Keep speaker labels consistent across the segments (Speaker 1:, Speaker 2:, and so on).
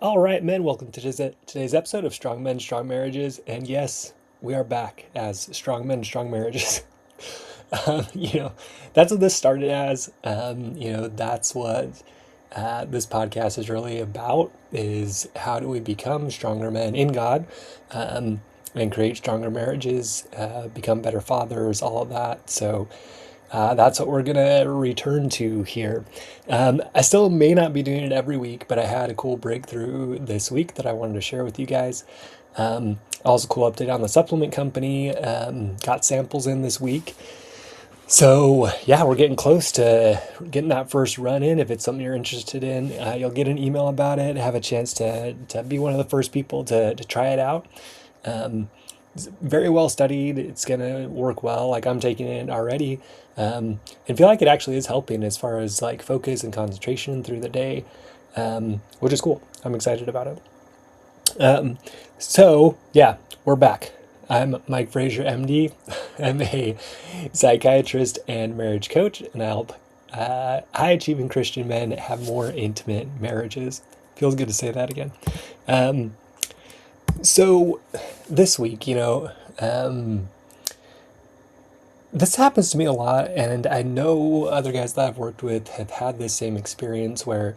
Speaker 1: All right, men, welcome to today's episode of Strong Men, Strong Marriages. And yes, we are back as Strong Men, Strong Marriages. You know, that's what this started as. That's what this podcast is really about, is how do we become stronger men in God, and create stronger marriages, become better fathers, all of that. So that's what we're gonna return to here. I still may not be doing it every week, but I had a cool breakthrough this week that I wanted to share with you guys. Also, cool update on the supplement company. Got samples in this week. So yeah, we're getting close to getting that first run in. If it's something you're interested in, you'll get an email about it, have a chance to be one of the first people to try it out. It's very well studied. It's gonna work well. Like, I'm taking it already, and feel like it actually is helping as far as like focus and concentration through the day, which is cool. I'm excited about it. So yeah, we're back. I'm Mike Frazier, MD. I'm a psychiatrist and marriage coach, and I help high achieving Christian men have more intimate marriages. Feels good to say that again. Um, so this week, this happens to me a lot, and I know other guys that I've worked with have had this same experience where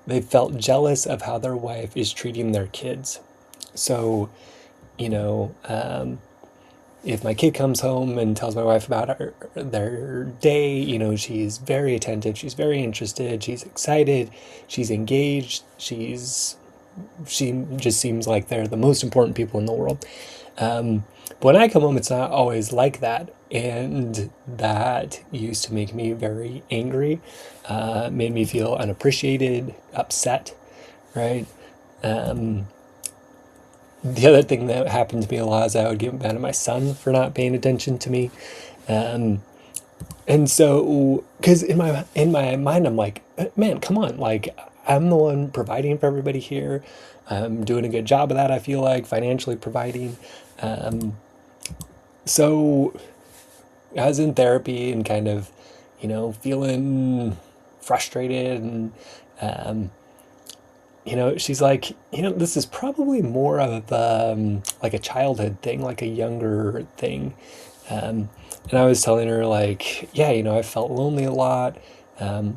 Speaker 1: they felt jealous of how their wife is treating their kids. So, you know, if my kid comes home and tells my wife about their day, she's very attentive, she's very interested, she's excited, she's engaged, she just seems like they're the most important people in the world. But when I come home, it's not always like that. And that used to make me very angry, made me feel unappreciated, upset, right? Um, the other thing that happened to me a lot is I would get mad at my son for not paying attention to me. Um, and so, because in my mind, I'm like, man, come on, like, I'm the one providing for everybody here. I'm doing a good job of that. I feel like financially providing. Um, so I was in therapy and kind of, feeling frustrated, and um, she's like, this is probably more of like a childhood thing, like a younger thing. Um, and I was telling her, like, yeah, I felt lonely a lot,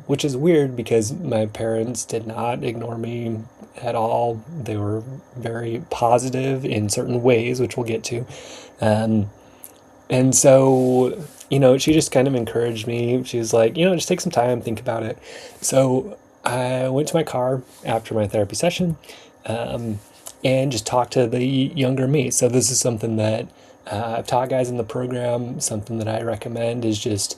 Speaker 1: which is weird because my parents did not ignore me at all. They were very positive in certain ways, which we'll get to. Um, and so, she just kind of encouraged me. She was like, just take some time, think about it. So I went to my car after my therapy session, um, and just talked to the younger me. So this is something that I've taught guys in the program. Something that I recommend is just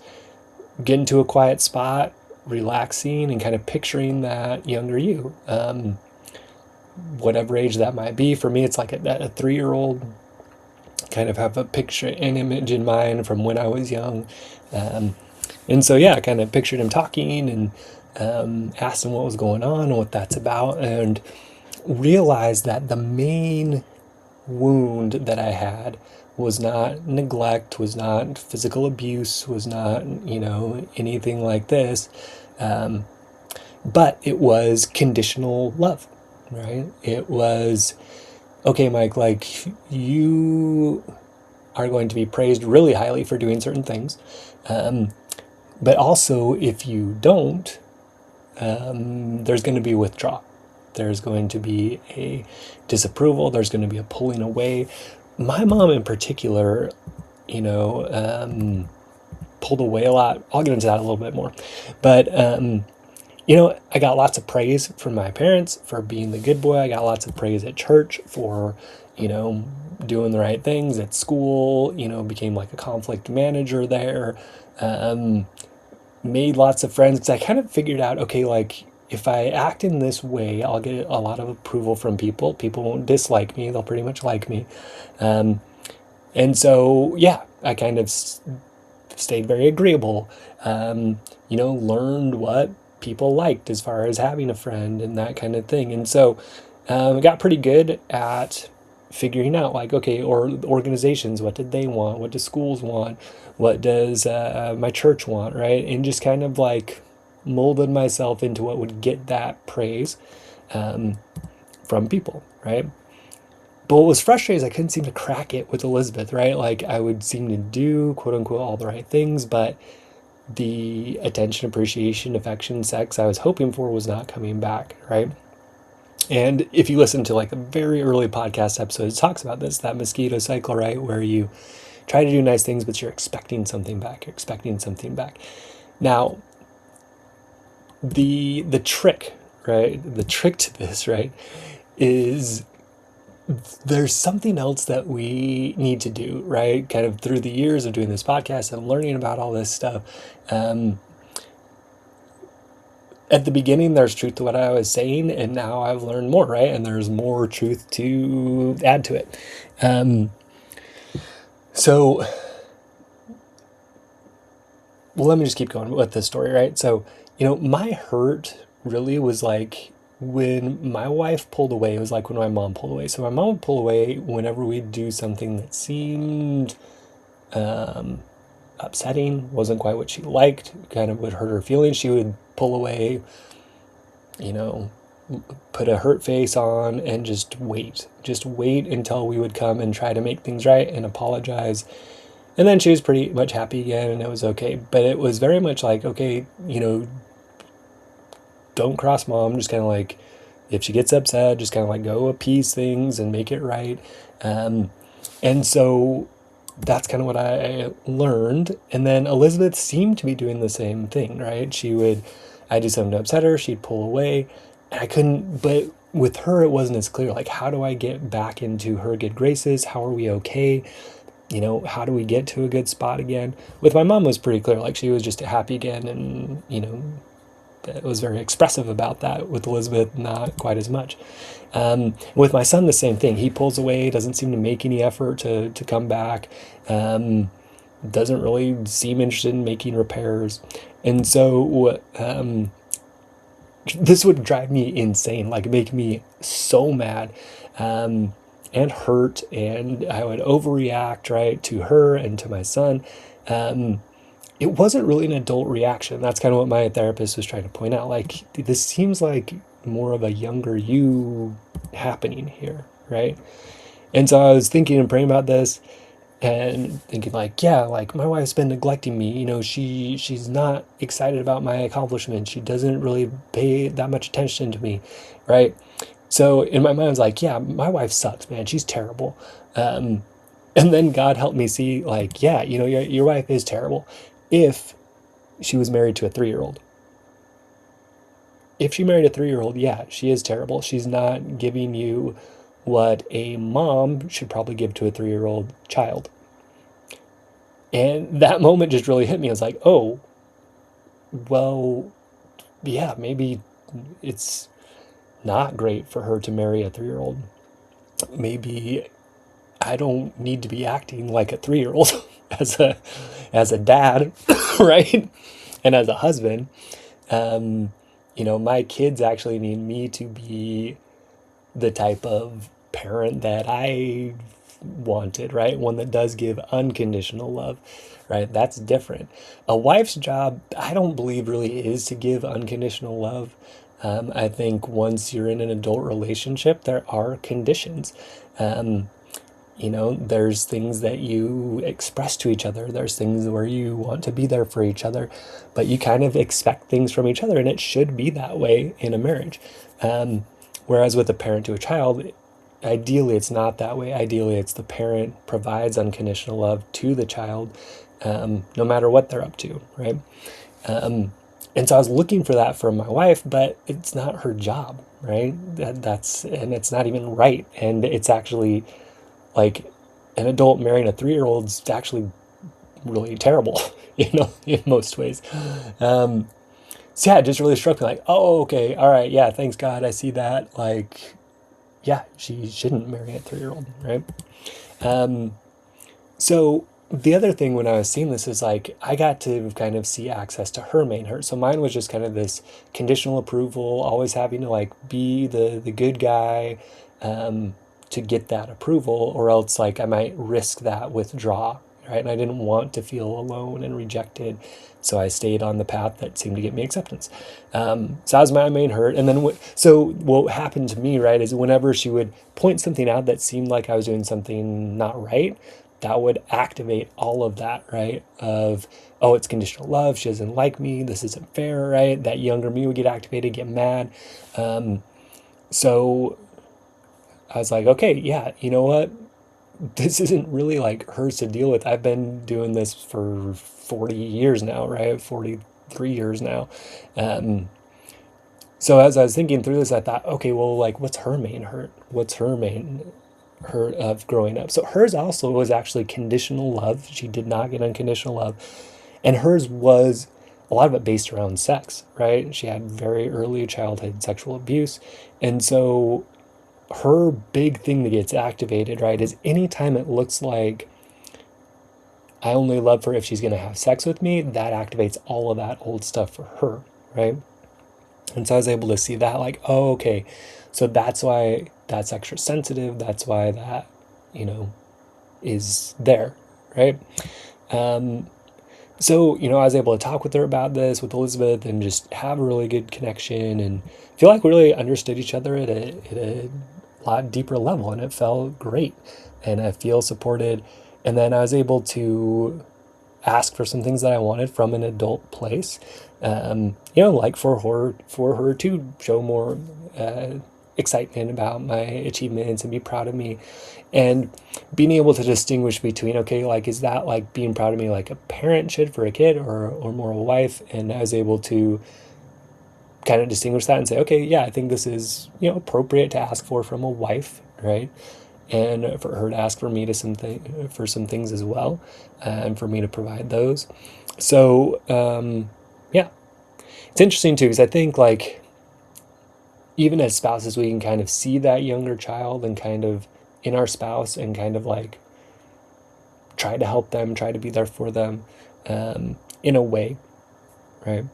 Speaker 1: getting to a quiet spot, relaxing, and kind of picturing that younger you, whatever age that might be. For me, it's like a 3-year-old. Kind of have a picture, an image in mind from when I was young. Um, and so, yeah, I kind of pictured him talking, and asked him what was going on and what that's about, and realized that the main wound that I had was not neglect, was not physical abuse, was not, anything like this. Um, but it was conditional love, right? It was, okay, Mike, like, you are going to be praised really highly for doing certain things. Um, but also, if you don't, there's going to be withdrawal. There's going to be a disapproval. There's going to be a pulling away. My mom, in particular, you know, um, pulled away a lot. I'll get into that a little bit more. But, I got lots of praise from my parents for being the good boy. I got lots of praise at church for, doing the right things at school, became like a conflict manager there. Um, Made lots of friends because I kind of figured out, okay, like, if I act in this way, I'll get a lot of approval from people. People won't dislike me; they'll pretty much like me. Um, and so, yeah, I kind of stayed very agreeable. Learned what people liked as far as having a friend and that kind of thing. And so, I got pretty good at figuring out, like, okay, or organizations, what did they want? What do schools want? What does my church want, right? And just kind of like molded myself into what would get that praise. Um, from people, right? But what was frustrating is I couldn't seem to crack it with Elizabeth, right? Like I would seem to do quote unquote all the right things, but the attention, appreciation, affection, sex I was hoping for was not coming back, right? And if you listen to like the very early podcast episodes, it talks about this, that mosquito cycle, right? Where you try to do nice things, but you're expecting something back. You're expecting something back. Now, the trick, right? The trick to this, right, is there's something else that we need to do, right? Kind of through the years of doing this podcast and learning about all this stuff. At the beginning, there's truth to what I was saying, and now I've learned more, right? And there's more truth to add to it. So, well, let me just keep going with this story, right? So, my hurt really was like when my wife pulled away. It was like when my mom pulled away. So my mom would pull away whenever we'd do something that seemed upsetting, wasn't quite what she liked, kind of would hurt her feelings. She would pull away, put a hurt face on and just wait until we would come and try to make things right and apologize. And then she was pretty much happy again and it was okay. But it was very much like, okay, don't cross mom. Just kind of like, if she gets upset, just kind of like go appease things and make it right. And so that's kind of what I learned. And then Elizabeth seemed to be doing the same thing, right? I'd do something to upset her, she'd pull away. And I couldn't, but with her, it wasn't as clear. Like, how do I get back into her good graces? How are we okay? How do we get to a good spot again? With my mom, it was pretty clear. Like, she was just happy again. And, it was very expressive about that. With Elizabeth, not quite as much. With my son, the same thing. He pulls away, doesn't seem to make any effort to come back, doesn't really seem interested in making repairs. And so this would drive me insane, like make me so mad and hurt, and I would overreact, right, to her and to my son. It wasn't really an adult reaction. That's kind of what my therapist was trying to point out. Like, this seems like more of a younger you happening here, right? And so I was thinking and praying about this and thinking like, yeah, like my wife's been neglecting me. She's not excited about my accomplishments. She doesn't really pay that much attention to me, right? So in my mind, I was like, yeah, my wife sucks, man. She's terrible. And then God helped me see, like, yeah, your wife is terrible if she was married to a 3-year-old. If she married a 3-year-old, yeah, she is terrible. She's not giving you what a mom should probably give to a 3-year-old child. And that moment just really hit me. I was like, oh, well, yeah, maybe it's not great for her to marry a 3-year-old. Maybe I don't need to be acting like a 3-year-old as a dad, right? And as a husband. My kids actually need me to be the type of parent that I wanted, right? One that does give unconditional love, right? That's different. A wife's job, I don't believe, really is to give unconditional love. I think once you're in an adult relationship, there are conditions. There's things that you express to each other. There's things where you want to be there for each other, but you kind of expect things from each other, and it should be that way in a marriage. Whereas with a parent to a child, ideally it's not that way. Ideally, it's the parent provides unconditional love to the child, no matter what they're up to, right? And so I was looking for that from my wife, but it's not her job, right? And it's not even right. And it's actually like an adult marrying a 3-year-old is actually really terrible, in most ways. So yeah, it just really struck me like, oh, okay, all right, yeah, thanks God, I see that. Like, yeah, she shouldn't marry a 3-year-old, right? So the other thing when I was seeing this is like, I got to kind of see access to her main hurt. So mine was just kind of this conditional approval, always having to like be the good guy, to get that approval, or else like I might risk that withdraw, right? And I didn't want to feel alone and rejected, so I stayed on the path that seemed to get me acceptance. So that was my main hurt. And then what happened to me, right, is whenever she would point something out that seemed like I was doing something not right, that would activate all of that, right? Of, oh, it's conditional love. She doesn't like me. This isn't fair, right? That younger me would get activated, get mad. So I was like, okay, yeah, you know what? This isn't really like hers to deal with. I've been doing this for 40 years now, right? 43 years now. So as I was thinking through this, I thought, okay, well, like, what's her main hurt? What's her main hurt of growing up? So hers also was actually conditional love. She did not get unconditional love. And hers was a lot of it based around sex, right? She had very early childhood sexual abuse. And so her big thing that gets activated, right, is anytime it looks like I only love her if she's going to have sex with me, that activates all of that old stuff for her, right? And so I was able to see that, like, oh, okay, so that's why that's extra sensitive. That's why that, is there, right? So, I was able to talk with her about this, with Elizabeth, and just have a really good connection and feel like we really understood each other at a lot deeper level, and it felt great. And I feel supported. And then I was able to ask for some things that I wanted from an adult place, like for her to show more excitement about my achievements and be proud of me, and being able to distinguish between, okay, like, is that like being proud of me like a parent should for a kid, or more a wife? And I was able to kind of distinguish that and say, okay, yeah, I think this is, appropriate to ask for from a wife, right? And for her to ask for me for some things as well, and for me to provide those. So, yeah, it's interesting too, because I think, like, even as spouses, we can kind of see that younger child and kind of in our spouse, and kind of like try to help them, try to be there for them, in a way, right?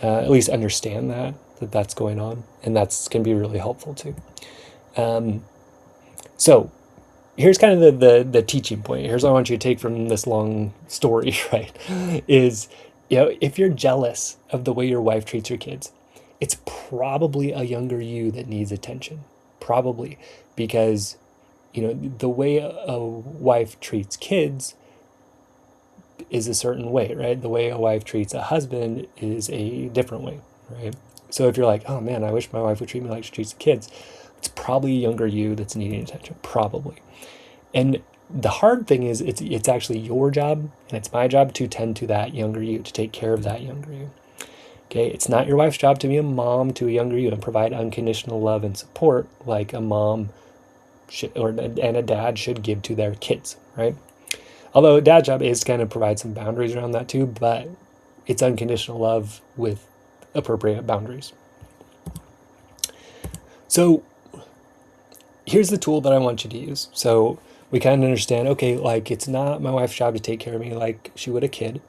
Speaker 1: At least understand that that's going on, and that's can be really helpful too. So here's kind of the teaching point. Here's what I want you to take from this long story, right? Is, if you're jealous of the way your wife treats your kids, it's probably a younger you that needs attention. Probably. Because, the way a wife treats kids is a certain way, right? The way a wife treats a husband is a different way, right? So if you're like, oh man, I wish my wife would treat me like she treats the kids, it's probably a younger you that's needing attention, probably. And the hard thing is, it's actually your job, and it's my job to tend to that younger you, to take care of that younger you. Okay, it's not your wife's job to be a mom to a younger you and provide unconditional love and support like a mom and a dad should give to their kids, right? Although a dad's job is kind of provide some boundaries around that too, but it's unconditional love with appropriate boundaries. So here's the tool that I want you to use. So we kind of understand, okay, like, it's not my wife's job to take care of me like she would a kid.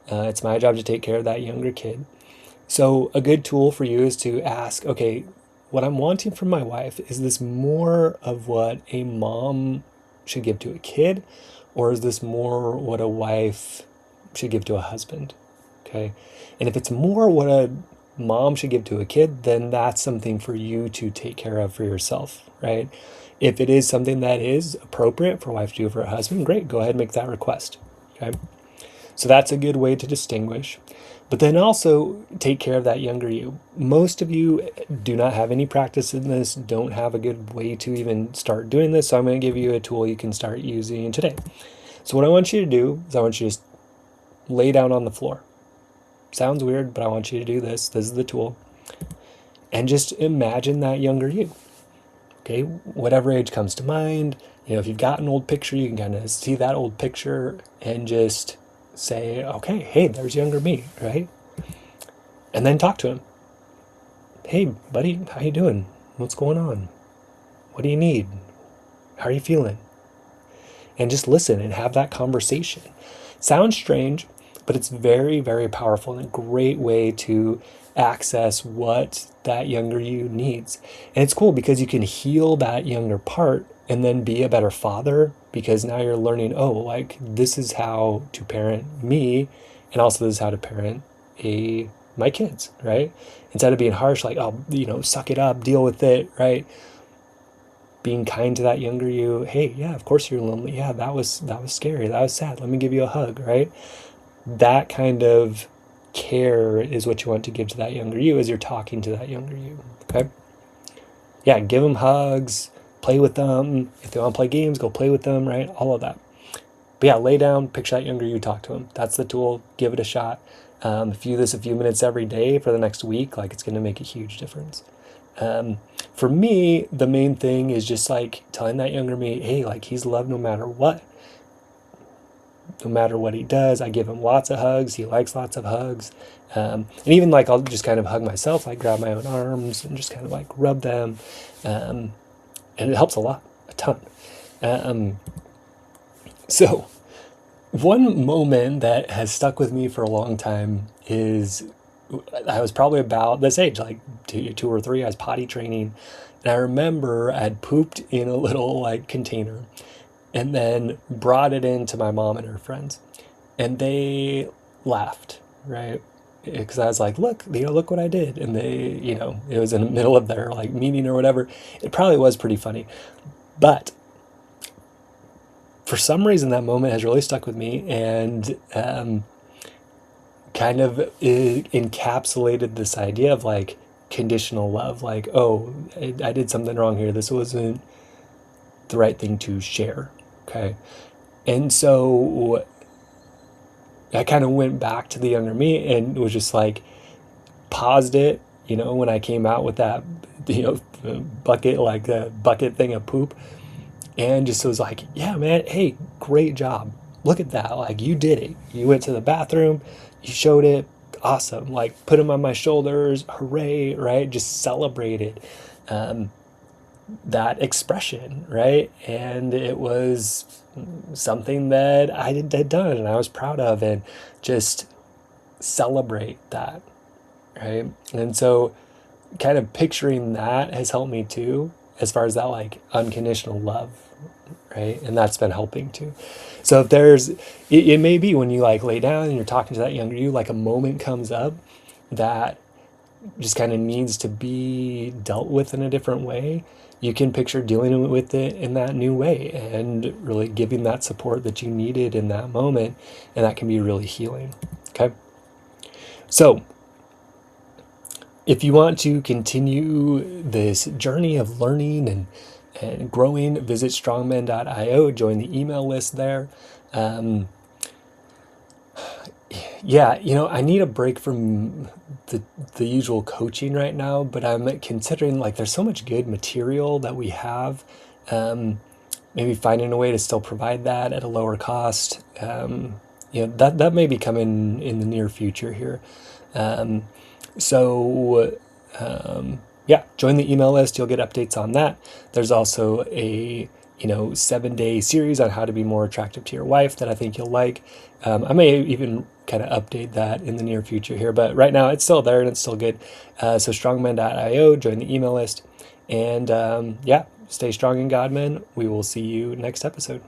Speaker 1: It's my job to take care of that younger kid. So a good tool for you is to ask, okay, what I'm wanting from my wife, is this more of what a mom should give to a kid, or is this more what a wife should give to a husband? Okay. And if it's more what a mom should give to a kid, then that's something for you to take care of for yourself, right? If it is something that is appropriate for a wife to do for a husband, great, go ahead and make that request. Okay. So that's a good way to distinguish. But then also take care of that younger you. Most of you do not have any practice in this, don't have a good way to even start doing this. So I'm going to give you a tool you can start using today. So what I want you to do is I want you to just lay down on the floor. Sounds weird, but I want you to do this. This is the tool. And just imagine that younger you. Okay, whatever age comes to mind. If you've got an old picture, you can kind of see that old picture and just say, okay, hey, there's younger me, right? And then talk to him. Hey, buddy, how you doing? What's going on? What do you need? How are you feeling? And just listen and have that conversation. Sounds strange, but it's very, very powerful and a great way to access what that younger you needs. And it's cool because you can heal that younger part and then be a better father, because now you're learning, oh, like this is how to parent me, and also this is how to parent a my kids, right? Instead of being harsh, like, oh, suck it up, deal with it, right? Being kind to that younger you. Hey, yeah, of course you're lonely. Yeah, that was scary. That was sad. Let me give you a hug, right? That kind of care is what you want to give to that younger you as you're talking to that younger you. Okay? Yeah, give them hugs, play with them. If they want to play games, go play with them, right? All of that. But yeah, lay down, picture that younger you, talk to them. That's the tool. Give it a shot. If you do this a few minutes every day for the next week, like, it's going to make a huge difference. For me, the main thing is just like telling that younger me, hey, like, he's loved no matter what. No matter what he does, I give him lots of hugs. He likes lots of hugs. And even like I'll just kind of hug myself, like grab my own arms and just kind of like rub them. And it helps a lot, a ton. So one moment that has stuck with me for a long time is I was probably about this age, like two or three. I was potty training, and I remember I'd pooped in a little like container, and then brought it in to my mom and her friends, and they laughed, right? Because I was like, look what I did, and they, it was in the middle of their like meeting or whatever. It probably was pretty funny, but for some reason that moment has really stuck with me, and kind of encapsulated this idea of like conditional love. Like, oh, I did something wrong here. This wasn't the right thing to share. Okay. And so I kind of went back to the younger me and was just like, paused it, when I came out with that, bucket, like a bucket thing of poop, and just was like, yeah, man, hey, great job. Look at that. Like, you did it. You went to the bathroom, you showed it. Awesome. Like, put him on my shoulders. Hooray, right? Just celebrated that expression, right? And it was something that I had done and I was proud of, and just celebrate that, right? And so kind of picturing that has helped me too, as far as that like unconditional love, right? And that's been helping too. So if it may be when you like lay down and you're talking to that younger you, like a moment comes up that just kind of needs to be dealt with in a different way, you can picture dealing with it in that new way and really giving that support that you needed in that moment. And that can be really healing. Okay. So if you want to continue this journey of learning and growing, visit strongmen.io, join the email list there. Yeah, I need a break from the usual coaching right now, but I'm considering, like, there's so much good material that we have. Maybe finding a way to still provide that at a lower cost. That may be coming in the near future here. Yeah, join the email list. You'll get updates on that. There's also a 7-day series on how to be more attractive to your wife that I think you'll like. I may even kind of update that in the near future here, but right now it's still there and it's still good. So strongmen.io, join the email list, and yeah, stay strong in God, men. We will see you next episode.